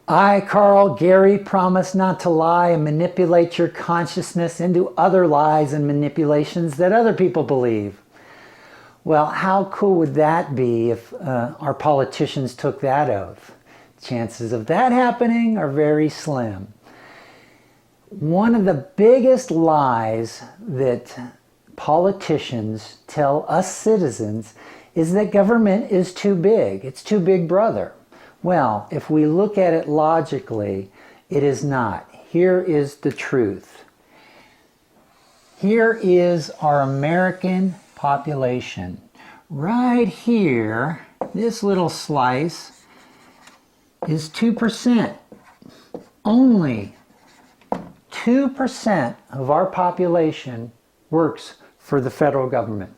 I, Karl, Gary, promise not to lie and manipulate your consciousness into other lies and manipulations that other people believe. Well, how cool would that be if our politicians took that oath? Chances of that happening are very slim. One of the biggest lies that politicians tell us citizens is that government is too big. It's too big brother. Well, if we look at it logically, it is not. Here is the truth. Here is our American population. Right here, this little slice is 2%. Only 2% of our population works for the federal government.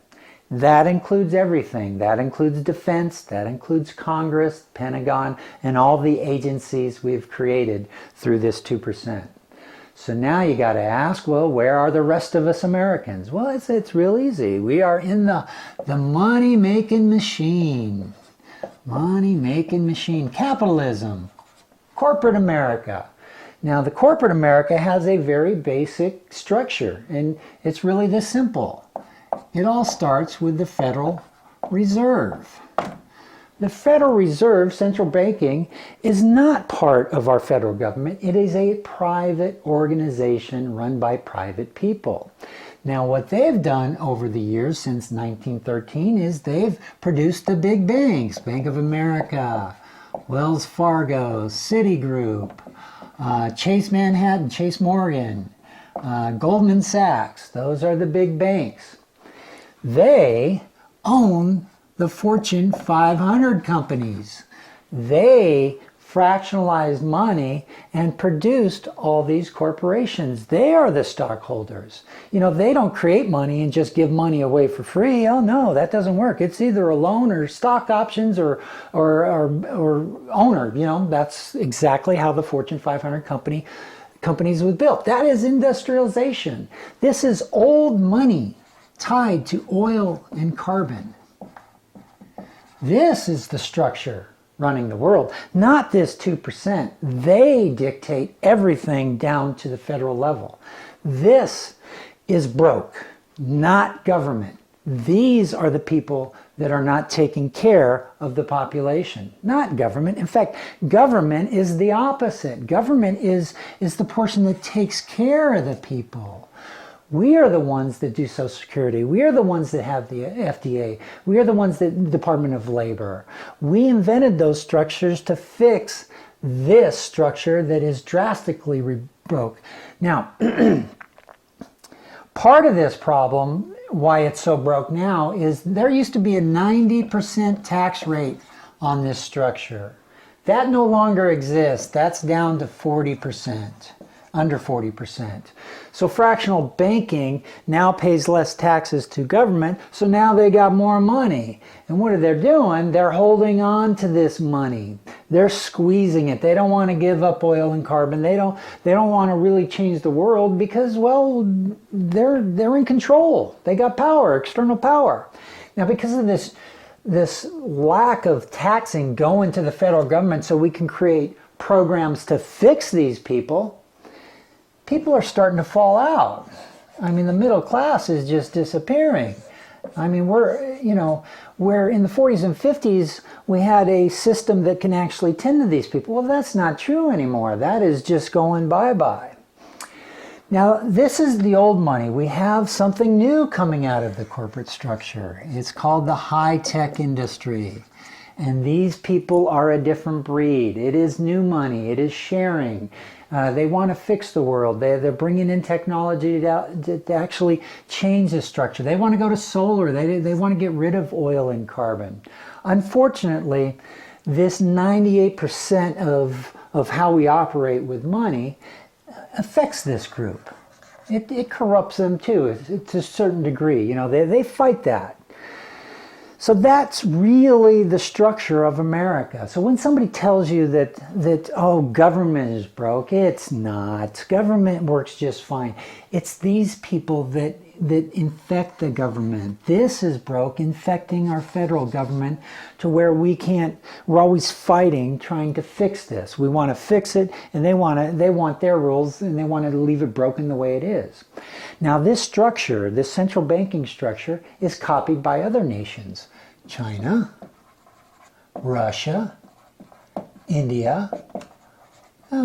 That includes everything. That includes defense, that includes Congress, Pentagon, and all the agencies we've created through this 2%. So now you got to ask, well, where are the rest of us Americans? Well, it's real easy. We are in the money-making machine. Money-making machine. Capitalism. Corporate America. Now, the corporate America has a very basic structure, and it's really this simple. It all starts with the Federal Reserve. The Federal Reserve, central banking, is not part of our federal government. It is a private organization run by private people. Now, what they've done over the years since 1913 is they've produced the big banks. Bank of America, Wells Fargo, Citigroup, Chase Manhattan, Chase Morgan, Goldman Sachs. Those are the big banks. They own the Fortune 500 companies. They fractionalized money and produced all these corporations. They are the stockholders. You know, they don't create money and just give money away for free. Oh no, that doesn't work. It's either a loan or stock options or owner. You know, that's exactly how the Fortune 500 companies was built. That is industrialization. This is old money tied to oil and carbon. This is the structure running the world, not this 2%. They dictate everything down to the federal level. This is broke, not government. These are the people that are not taking care of the population, not government. In fact, government is the opposite. Government is the portion that takes care of the people. We are the ones that do Social Security. We are the ones that have the FDA. We are the ones that Department of Labor. We invented those structures to fix this structure that is drastically broke. Now, part of this problem, why it's so broke now, is there used to be a 90% tax rate on this structure. That no longer exists. That's down to 40%. Under 40%. So fractional banking now pays less taxes to government, so now they got more money. And what are they doing? They're holding on to this money. They're squeezing it. They don't want to give up oil and carbon. They don't want to really change the world because, well, they're in control. They got power, external power. Now, because of this lack of taxing going to the federal government so we can create programs to fix these people are starting to fall out. I mean, the middle class is just disappearing. I mean, where in the 40s and 50s, we had a system that can actually tend to these people. Well, that's not true anymore. That is just going bye-bye. Now, this is the old money. We have something new coming out of the corporate structure. It's called the high-tech industry. And these people are a different breed. It is new money. It is sharing. They want to fix the world. They're bringing in technology to actually change the structure. They want to go to solar. They want to get rid of oil and carbon. Unfortunately, this 98% of how we operate with money affects this group. It corrupts them too, to a certain degree. You know, they fight that. So that's really the structure of America. So when somebody tells you that oh, government is broke, it's not. Government works just fine. It's these people that that infect the government. This is broke, infecting our federal government to where we're always fighting, trying to fix this. We want to fix it, and they want their rules, and they want to leave it broken the way it is. Now this structure, this central banking structure, is copied by other nations. China, Russia, India,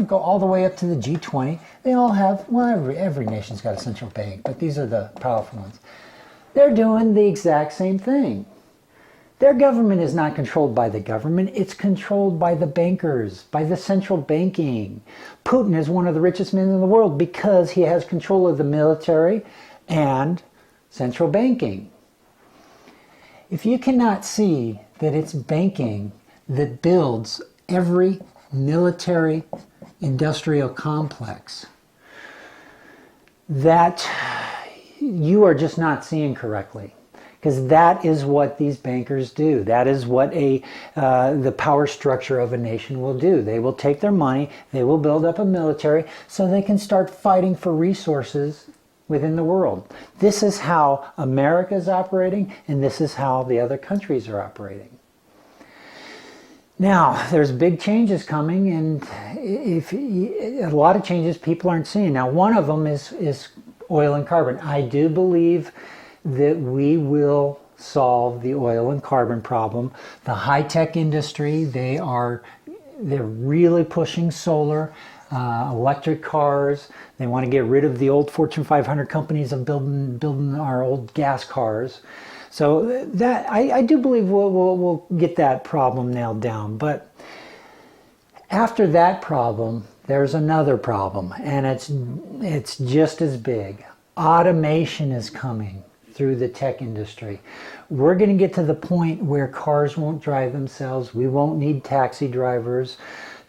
go all the way up to the G20. They all have, well, every nation's got a central bank, but these are the powerful ones. They're doing the exact same thing. Their government is not controlled by the government. It's controlled by the bankers, by the central banking. Putin is one of the richest men in the world because he has control of the military and central banking. If you cannot see that it's banking that builds every military industrial complex, that you are just not seeing correctly, because that is what these bankers do. That is what the power structure of a nation will do. They will take their money, they will build up a military so they can start fighting for resources within the world. This is how America is operating, and this is how the other countries are operating. Now, there's big changes coming, and a lot of changes people aren't seeing. Now, one of them is oil and carbon. I do believe that we will solve the oil and carbon problem. The high-tech industry, they're really pushing solar, electric cars. They want to get rid of the old Fortune 500 companies of building our old gas cars. So that I do believe we'll get that problem nailed down. But after that problem, there's another problem, and it's just as big. Automation is coming through the tech industry. We're going to get to the point where cars won't drive themselves. We won't need taxi drivers.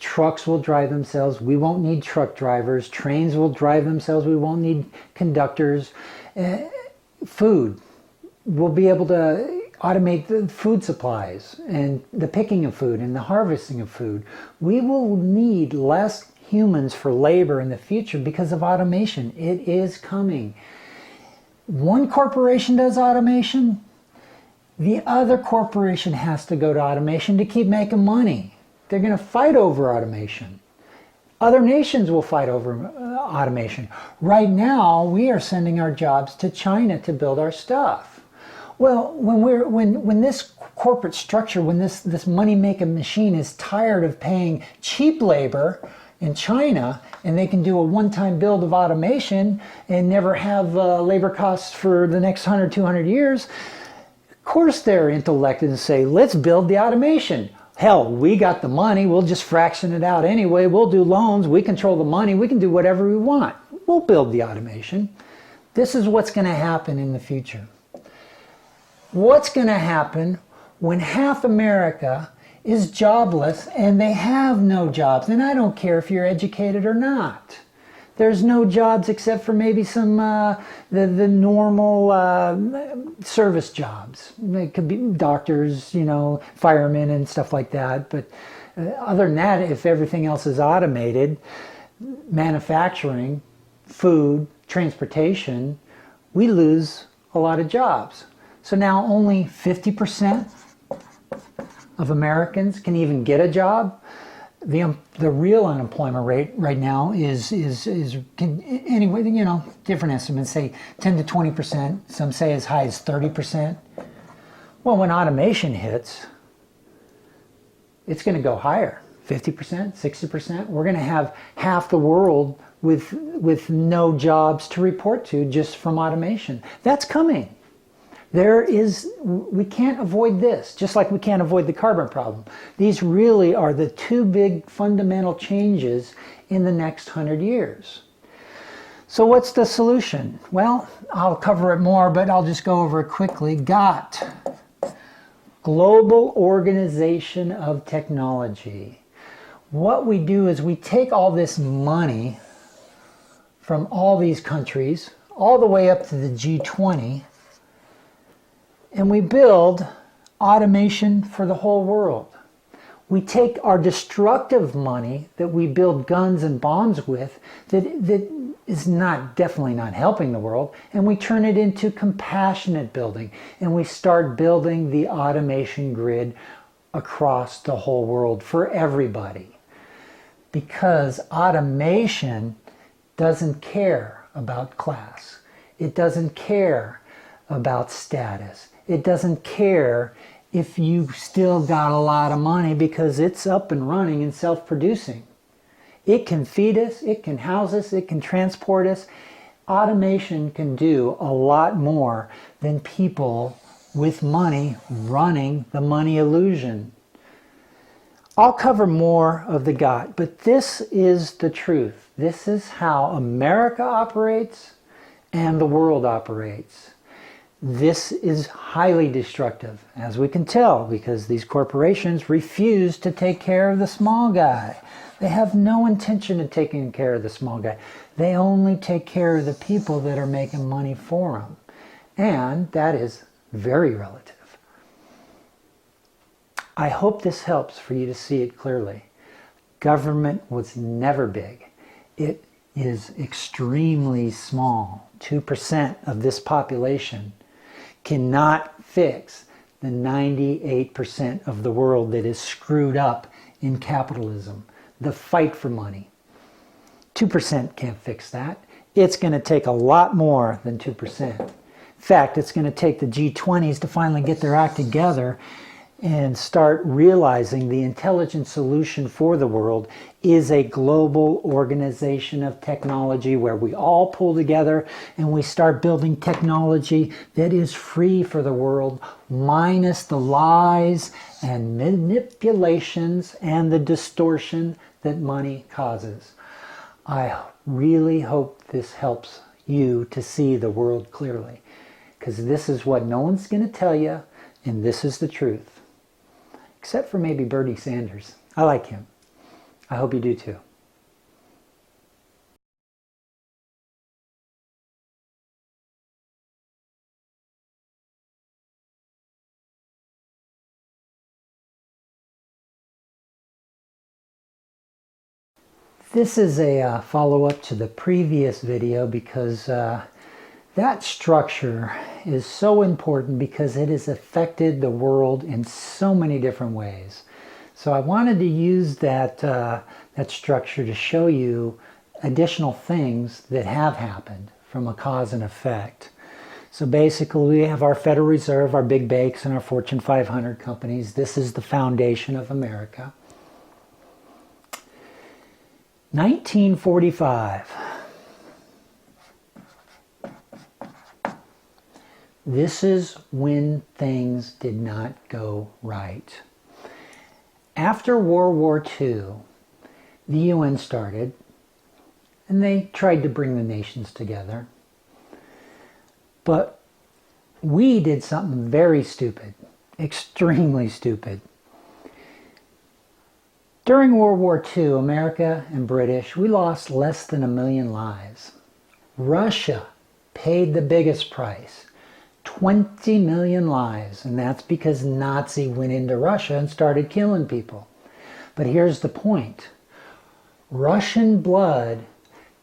Trucks will drive themselves. We won't need truck drivers. Trains will drive themselves. We won't need conductors. Food. We'll be able to automate the food supplies and the picking of food and the harvesting of food. We will need less humans for labor in the future because of automation. It is coming. One corporation does automation, the other corporation has to go to automation to keep making money. They're going to fight over automation. Other nations will fight over automation. Right now, we are sending our jobs to China to build our stuff. Well, when this corporate structure, when this money-making machine is tired of paying cheap labor in China, and they can do a one-time build of automation and never have labor costs for the next 100, 200 years, of course they're intellectual and say, let's build the automation. Hell, we got the money, we'll just fraction it out anyway, we'll do loans, we control the money, we can do whatever we want. We'll build the automation. This is what's going to happen in the future. What's going to happen when half America is jobless and they have no jobs? And I don't care if you're educated or not. There's no jobs except for maybe some the normal service jobs. It could be doctors, firemen and stuff like that. But other than that, if everything else is automated, manufacturing, food, transportation, we lose a lot of jobs. So now only 50% of Americans can even get a job. The real unemployment rate right now is anyway, different estimates say 10 to 20%. Some say as high as 30%. Well, when automation hits, it's going to go higher, 50%, 60%. We're going to have half the world with no jobs to report to just from automation. That's coming. We can't avoid this, just like we can't avoid the carbon problem. These really are the two big fundamental changes in the next 100 years. So what's the solution? Well, I'll cover it more, but I'll just go over it quickly. GOT, Global Organization of Technology. What we do is we take all this money from all these countries, all the way up to the G20, and we build automation for the whole world. We take our destructive money that we build guns and bombs with, that is definitely not helping the world, and we turn it into compassionate building, and we start building the automation grid across the whole world for everybody. Because automation doesn't care about class. It doesn't care about status. It doesn't care if you still got a lot of money, because it's up and running and self-producing. It can feed us, it can house us, it can transport us. Automation can do a lot more than people with money running the money illusion. I'll cover more of the God, but this is the truth. This is how America operates and the world operates. This is highly destructive, as we can tell, because these corporations refuse to take care of the small guy. They have no intention of taking care of the small guy. They only take care of the people that are making money for them. And that is very relative. I hope this helps for you to see it clearly. Government was never big. It is extremely small. 2% of this population cannot fix the 98% of the world that is screwed up in capitalism. The fight for money. 2% can't fix that. It's going to take a lot more than 2%. In fact, it's going to take the G20s to finally get their act together and start realizing the intelligent solution for the world is a global organization of technology where we all pull together and we start building technology that is free for the world, minus the lies and manipulations and the distortion that money causes. I really hope this helps you to see the world clearly, because this is what no one's going to tell you, and this is the truth. Except for maybe Bernie Sanders. I like him. I hope you do too. This is a follow-up to the previous video, because that structure is so important because it has affected the world in so many different ways. So I wanted to use that structure to show you additional things that have happened from a cause and effect. So basically we have our Federal Reserve, our big banks, and our Fortune 500 companies. This is the foundation of America. 1945. This is when things did not go right. After World War II, the UN started, and they tried to bring the nations together. But we did something very stupid, extremely stupid. During World War II, America and British, we lost less than 1 million lives. Russia paid the biggest price. 20 million lives, and that's because Nazi went into Russia and started killing people. But here's the point. Russian blood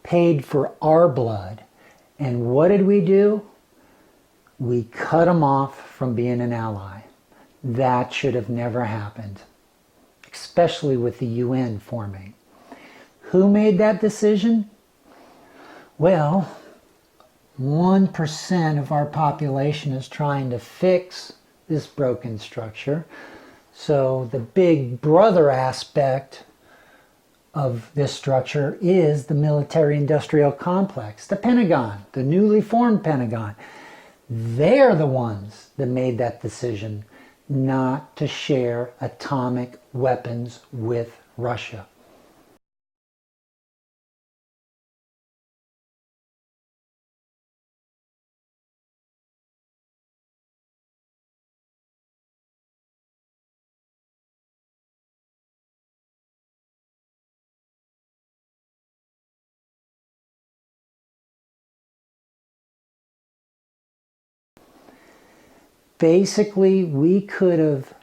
paid for our blood, and what did we do? We cut them off from being an ally. That should have never happened, especially with the UN forming. Who made that decision? Well, 1% of our population is trying to fix this broken structure. So the big brother aspect of this structure is the military-industrial complex, the Pentagon, the newly formed Pentagon. They're the ones that made that decision not to share atomic weapons with Russia. Basically, we could have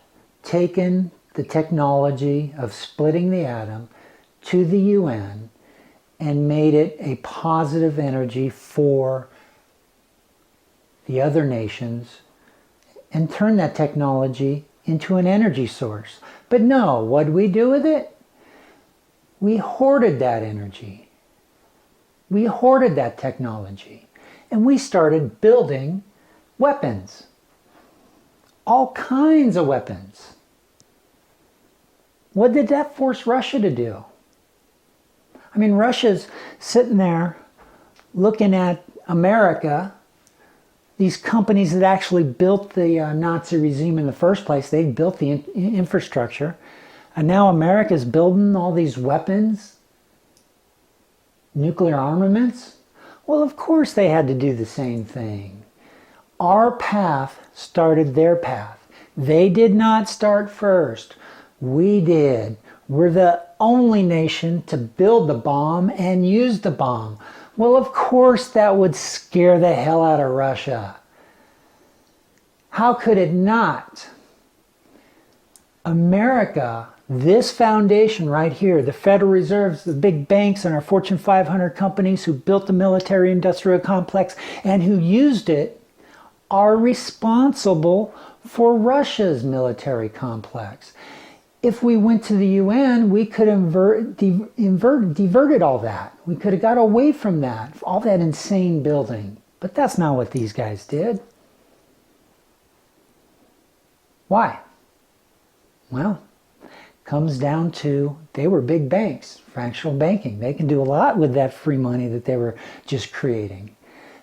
taken the technology of splitting the atom to the UN and made it a positive energy for the other nations and turned that technology into an energy source. But no, what did we do with it? We hoarded that energy. We hoarded that technology. And we started building weapons. All kinds of weapons. What did that force Russia to do? I mean, Russia's sitting there looking at America, these companies that actually built the Nazi regime in the first place. They built the infrastructure. And now America's building all these weapons, nuclear armaments. Well, of course they had to do the same thing. Our path started their path. They did not start first. We did. We're the only nation to build the bomb and use the bomb. Well, of course that would scare the hell out of Russia. How could it not? America, this foundation right here, the Federal Reserves, the big banks and our Fortune 500 companies who built the military-industrial complex and who used it, are responsible for Russia's military complex. If we went to the UN, we could diverted all that. We could have got away from that, all that insane building. But that's not what these guys did. Why? Well, comes down to they were big banks, fractional banking. They can do a lot with that free money that they were just creating.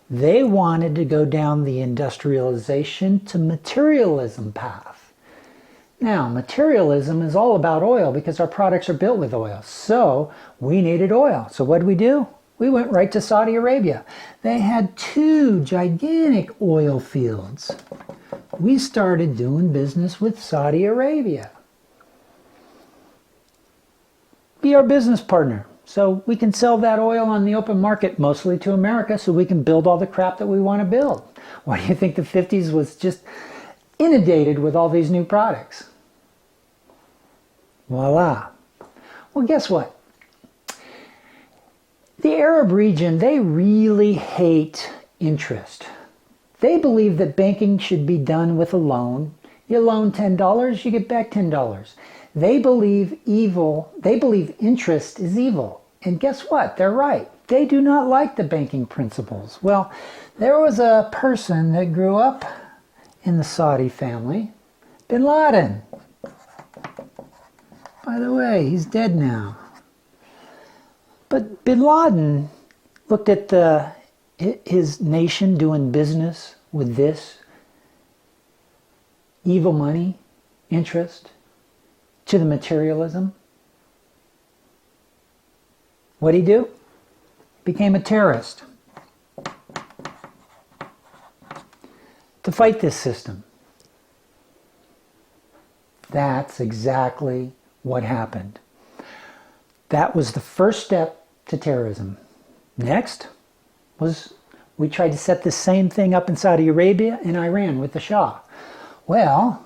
They wanted to go down the industrialization to materialism path. Now, materialism is all about oil because our products are built with oil. So we needed oil. So what did we do? We went right to Saudi Arabia. They had 2 gigantic oil fields. We started doing business with Saudi Arabia. Be our business partner. So we can sell that oil on the open market, mostly to America, so we can build all the crap that we want to build. Why do you think the 50s was just inundated with all these new products? Voila. Well, guess what? The Arab region, they really hate interest. They believe that banking should be done with a loan. You loan $10, you get back $10. They believe interest is evil. And guess what? They're right. They do not like the banking principles. Well, there was a person that grew up in the Saudi family, Bin Laden. By the way, he's dead now. But Bin Laden looked at his nation doing business with this evil money, interest, to the materialism. What did he do? Became a terrorist to fight this system. That's exactly what happened. That was the first step to terrorism. Next was we tried to set the same thing up in Saudi Arabia and Iran with the Shah. Well,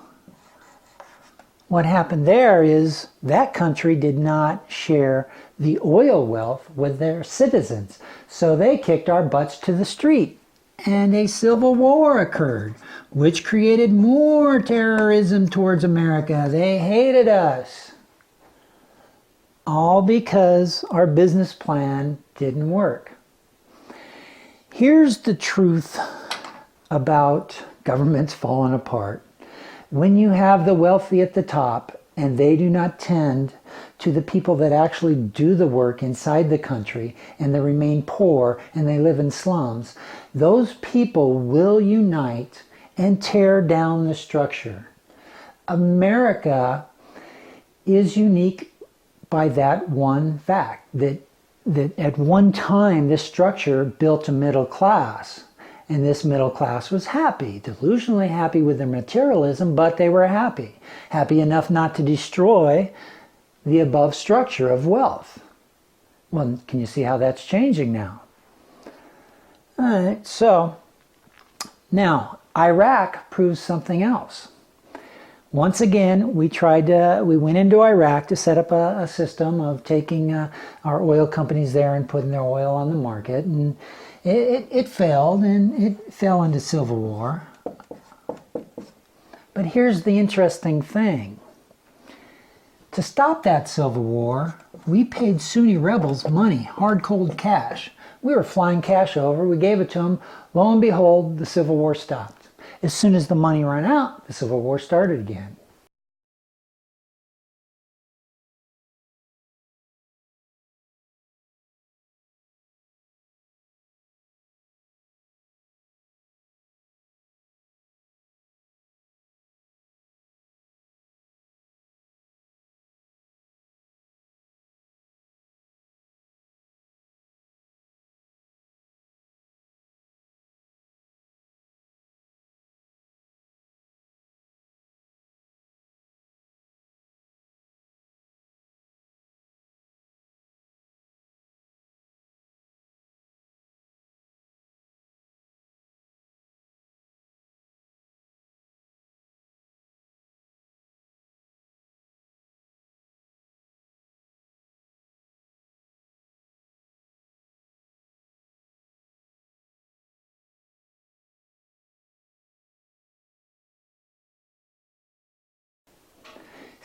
what happened there is that country did not share the oil wealth with their citizens. So they kicked our butts to the street. And a civil war occurred, which created more terrorism towards America. They hated us. All because our business plan didn't work. Here's the truth about governments falling apart. When you have the wealthy at the top and they do not tend to the people that actually do the work inside the country and they remain poor and they live in slums, those people will unite and tear down the structure. America is unique by that one fact, that at one time this structure built a middle class, and this middle class was happy, delusionally happy with their materialism, but they were happy enough not to destroy the above structure of wealth. Well, can you see how that's changing now? All right, so now Iraq proves something else. Once again, we went into Iraq to set up a system of taking our oil companies there and putting their oil on the market. And it failed, and it fell into civil war. But here's the interesting thing. To stop that civil war, we paid Sunni rebels money, hard cold cash. We were flying cash over, we gave it to them. Lo and behold, the civil war stopped. As soon as the money ran out, the civil war started again.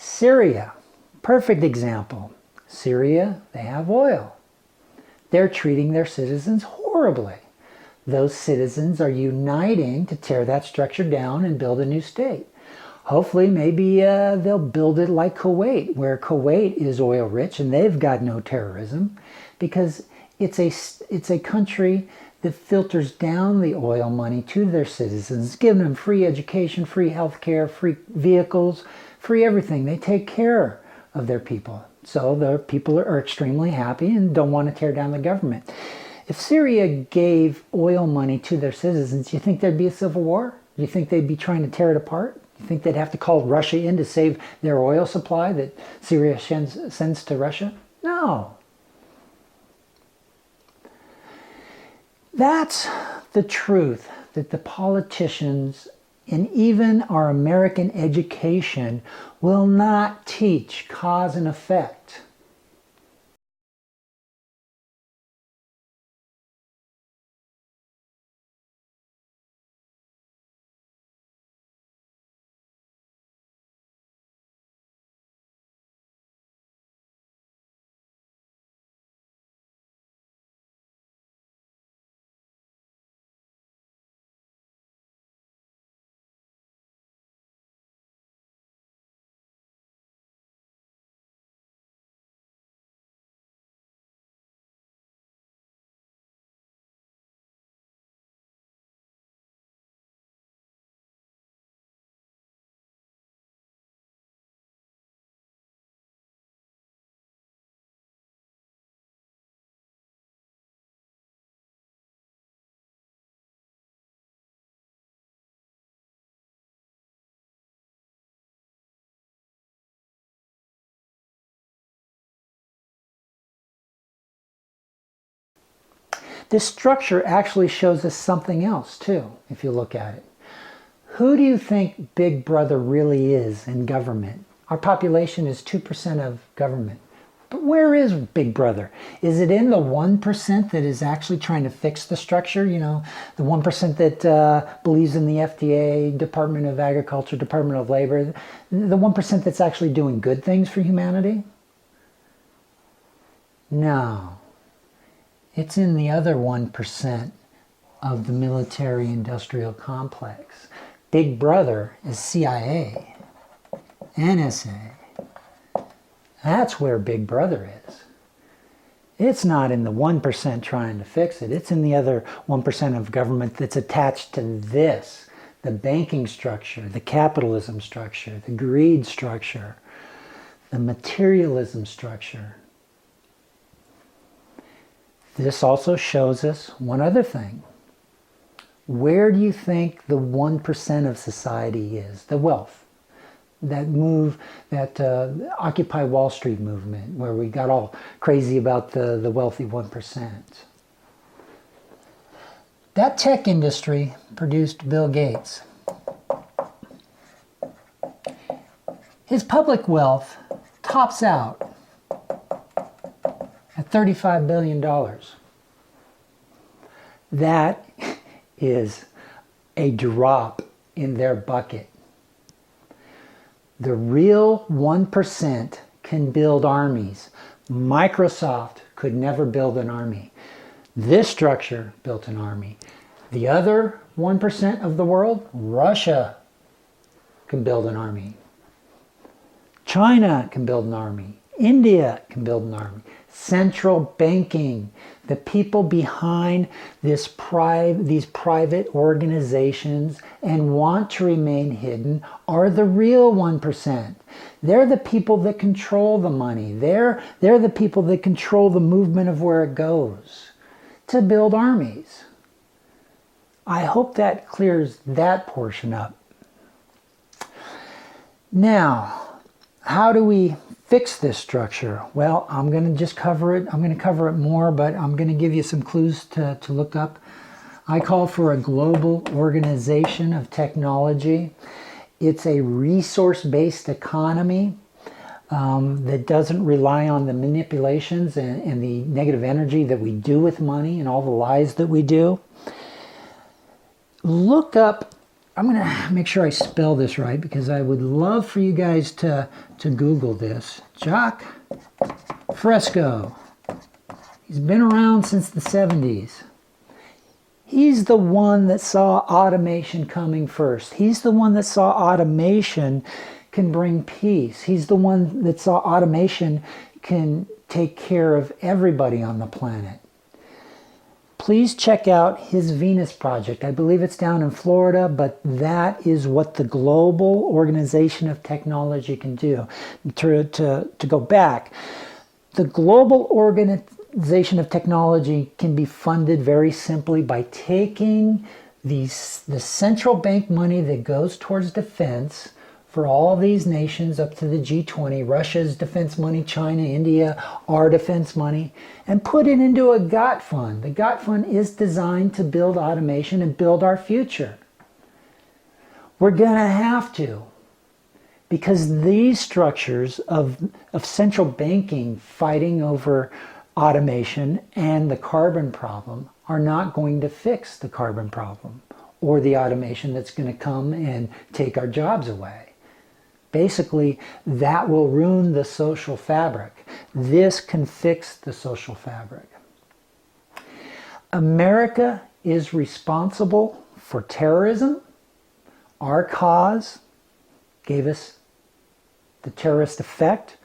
Syria, perfect example. Syria, they have oil. They're treating their citizens horribly. Those citizens are uniting to tear that structure down and build a new state. Hopefully, maybe they'll build it like Kuwait, where Kuwait is oil rich and they've got no terrorism, because it's a country that filters down the oil money to their citizens, giving them free education, free health care, free vehicles, free everything. They take care of their people. So the people are extremely happy and don't want to tear down the government. If Syria gave oil money to their citizens, do you think there'd be a civil war? Do you think they'd be trying to tear it apart? Do you think they'd have to call Russia in to save their oil supply that Syria sends to Russia? No. That's the truth that the politicians and even our American education will not teach cause and effect. This structure actually shows us something else too, if you look at it. Who do you think Big Brother really is in government? Our population is 2% of government. But where is Big Brother? Is it in the 1% that is actually trying to fix the structure? You know, the 1% that believes in the FDA, Department of Agriculture, Department of Labor, the 1% that's actually doing good things for humanity? No. It's in the other 1% of the military-industrial complex. Big Brother is CIA, NSA. That's where Big Brother is. It's not in the 1% trying to fix it. It's in the other 1% of government that's attached to this. The banking structure, the capitalism structure, the greed structure, the materialism structure. This also shows us one other thing. Where do you think the 1% of society is? The wealth. That Occupy Wall Street movement, where we got all crazy about the wealthy 1%. That tech industry produced Bill Gates. His public wealth tops out at $35 billion. That is a drop in their bucket. The real 1% can build armies. Microsoft could never build an army. This structure built an army. The other 1% of the world, Russia, can build an army. China can build an army. India can build an army. Central banking, the people behind these private organizations and want to remain hidden are the real 1%. They're the people that control the money. They're the people that control the movement of where it goes to build armies. I hope that clears that portion up. Now, how do we fix this structure? Well, I'm going to just cover it. I'm going to cover it more, but I'm going to give you some clues to look up. I call for a global organization of technology. It's a resource-based economy that doesn't rely on the manipulations and the negative energy that we do with money and all the lies that we do. Look up, I'm going to make sure I spell this right because I would love for you guys to Google this. Jacques Fresco. He's been around since the 70s. He's the one that saw automation coming first. He's the one that saw automation can bring peace. He's the one that saw automation can take care of everybody on the planet. Please check out his Venus project. I believe it's down in Florida, but that is what the global organization of technology can do. To go back, the global organization of technology can be funded very simply by taking the central bank money that goes towards defense for all these nations up to the G20, Russia's defense money, China, India, our defense money, and put it into a GOT fund. The GOT fund is designed to build automation and build our future. We're going to have to, because these structures of central banking fighting over automation and the carbon problem are not going to fix the carbon problem or the automation that's going to come and take our jobs away. Basically, that will ruin the social fabric. This can fix the social fabric. America is responsible for terrorism. Our cause gave us the terrorist effect.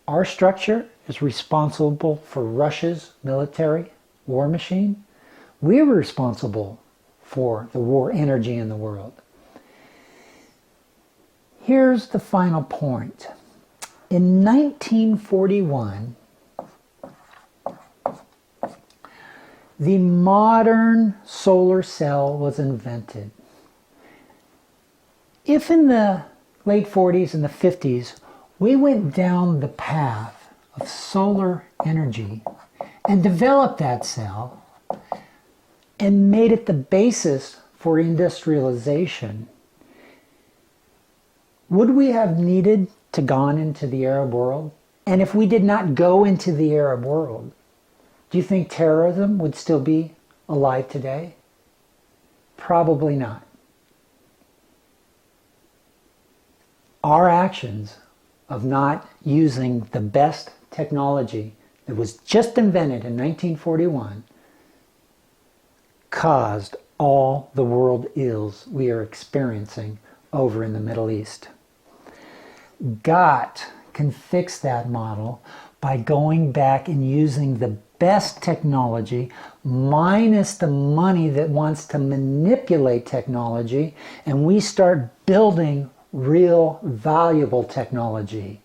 Our structure is responsible for Russia's military war machine. We were responsible for the war energy in the world. Here's the final point. In 1941, the modern solar cell was invented. If in the late 40s and the 50s, we went down the path of solar energy and developed that cell and made it the basis for industrialization, would we have needed to gone into the Arab world? And if we did not go into the Arab world, do you think terrorism would still be alive today? Probably not. Our actions of not using the best technology that was just invented in 1941 caused all the world ills we are experiencing over in the Middle East. GOT can fix that model by going back and using the best technology minus the money that wants to manipulate technology, and we start building real valuable technology.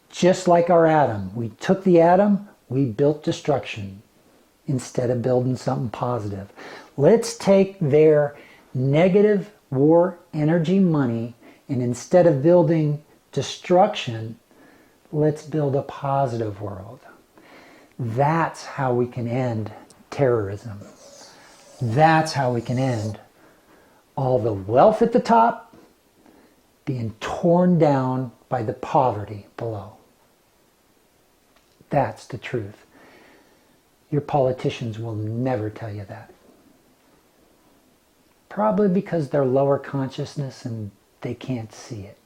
Just like our atom. We took the atom, we built destruction instead of building something positive. Let's take their negative war energy money, and instead of building destruction, let's build a positive world. That's how we can end terrorism. That's how we can end all the wealth at the top being torn down by the poverty below. That's the truth. Your politicians will never tell you that. Probably because they're lower consciousness and they can't see it.